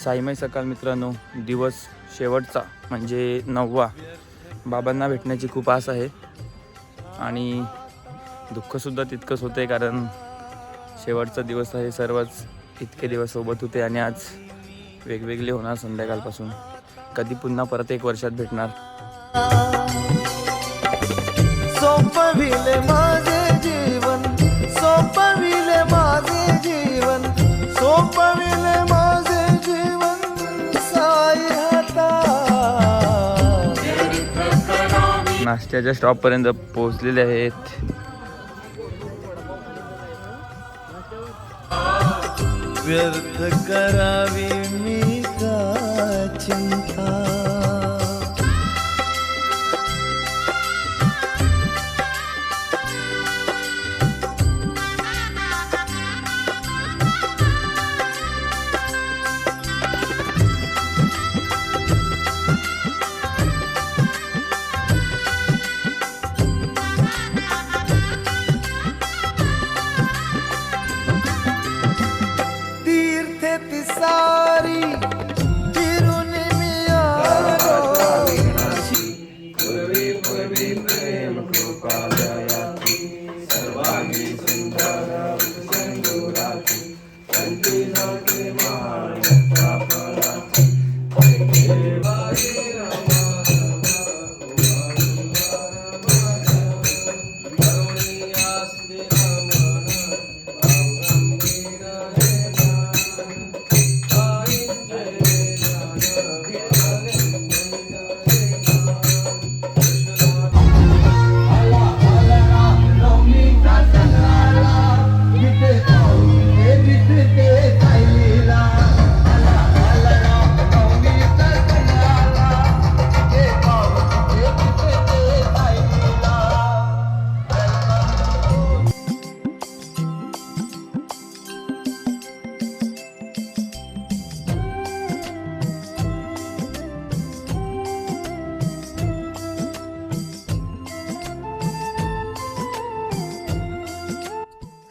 साईमय सकाळ मित्रांनो, दिवस शेवटचा म्हणजे 9वा. बाबांना भेटण्याची खूप आस आहे आणि दुःखसुद्धा तितकंच होते, कारण शेवटचा दिवस आहे. सर्वच इतके दिवस सोबत होते आणि आज वेगवेगळे होणार. संध्याकाळपासून कधी पुन्हा परत 1 वर्षात भेटणार. सोपविले माझे जीवन, सोपविले माझे जीवन, सोपविले माझे जीवन साई हाता. नाश्त्याच्या स्टॉपपर्यंत पोहोचलेले आहेत. व्यर्थ करावी मी का चिंता. सारी फिरून मी आलो. पूर्वी पूर्वी प्रेम कृपा दयाची सर्वांगी सुंदर सिंदुराची कंठी नव्हती माळ्याच्या फळाची.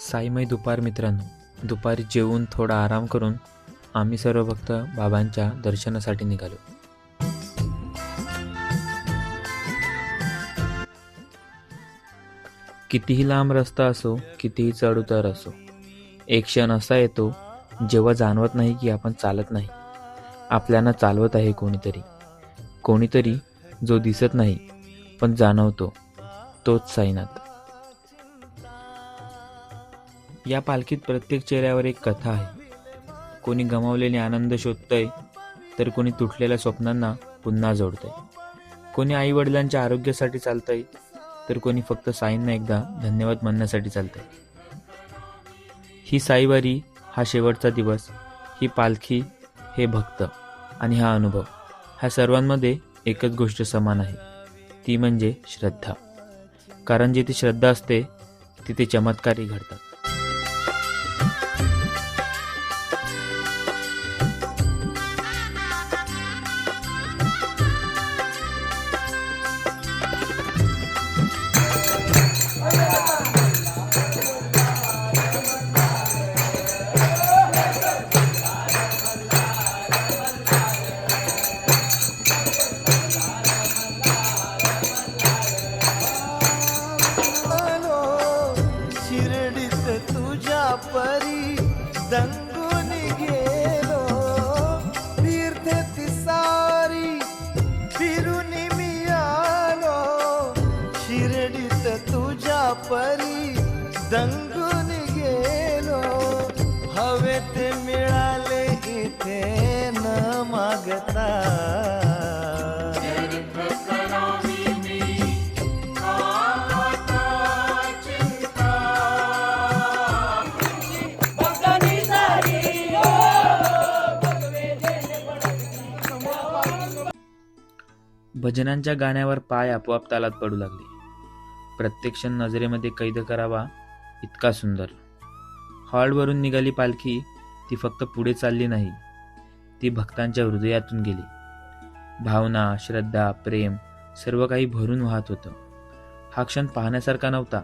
साईमय दुपार मित्रांनो, दुपारी जेवून थोडा आराम करून आम्ही सर्व भक्त बाबांच्या दर्शनासाठी निघालो. कितीही लांब रस्ता असो, कितीही चढउतार असो, एक क्षण असा येतो जेव्हा जाणवत नाही की आपण चालत नाही, आपल्याला चालवत आहे कोणीतरी. कोणीतरी जो दिसत नाही पण जाणवतो, तोच साईनाथ. या पालखीत प्रत्येक चेहऱ्यावर एक कथा आहे. कोणी गमावलेले आनंद शोधतंय, तर कोणी तुटलेल्या स्वप्नांना पुन्हा जोडतंय. कोणी आई वडिलांच्या आरोग्यासाठी चालतंय, तर कोणी फक्त साईंना एकदा धन्यवाद म्हणण्यासाठी चालतंय. ही साईवारी, हा शेवटचा दिवस, ही पालखी, हे भक्त आणि हा अनुभव, ह्या सर्वांमध्ये एकच गोष्ट समान आहे, ती म्हणजे श्रद्धा. कारण जिथे श्रद्धा असते तिथे चमत्कारही घडतात. शिर्डीत तुझ्या परी दंगून गेलो. तीर्थेती सारी फिरून मी आलो. शिर्डीत तुझ्या परी दंगून गेलो. हवे ते मिळाले इथे न मागता. भजनांच्या गाण्यावर पाय आपोआप तालात पडू लागले. प्रत्येक क्षण नजरेमध्ये कैद करावा इतका सुंदर. हॉलवरून निघाली पालखी, ती फक्त पुढे चालली नाही, ती भक्तांच्या हृदयातून गेली. भावना, श्रद्धा, प्रेम सर्व काही भरून वाहत होतं. हा क्षण पाहण्यासारखा नव्हता,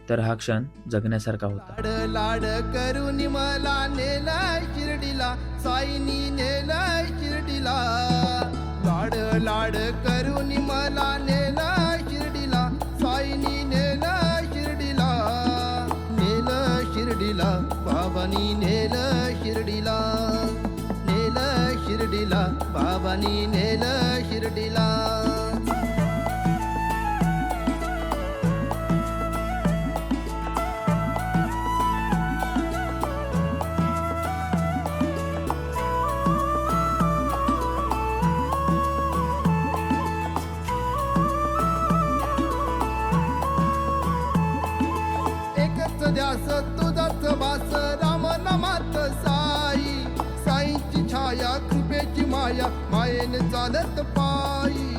तर हा क्षण जगण्यासारखा होता. लाड करून मला नेला शिर्डीला, साईनी नेला शिर्डीला लाड लाड करून मला नेला शिर्डीला साईनी नेलं शिर्डीला नेलं शिर्डीला बाबांनी नेलं शिर्डीला नेलं शिर्डीला बाबांनी नेलं शिर्डीला एकच ध्यास तुझाच वास राम नामात साई साईची छाया कृपेची माया मायेने चालत पायी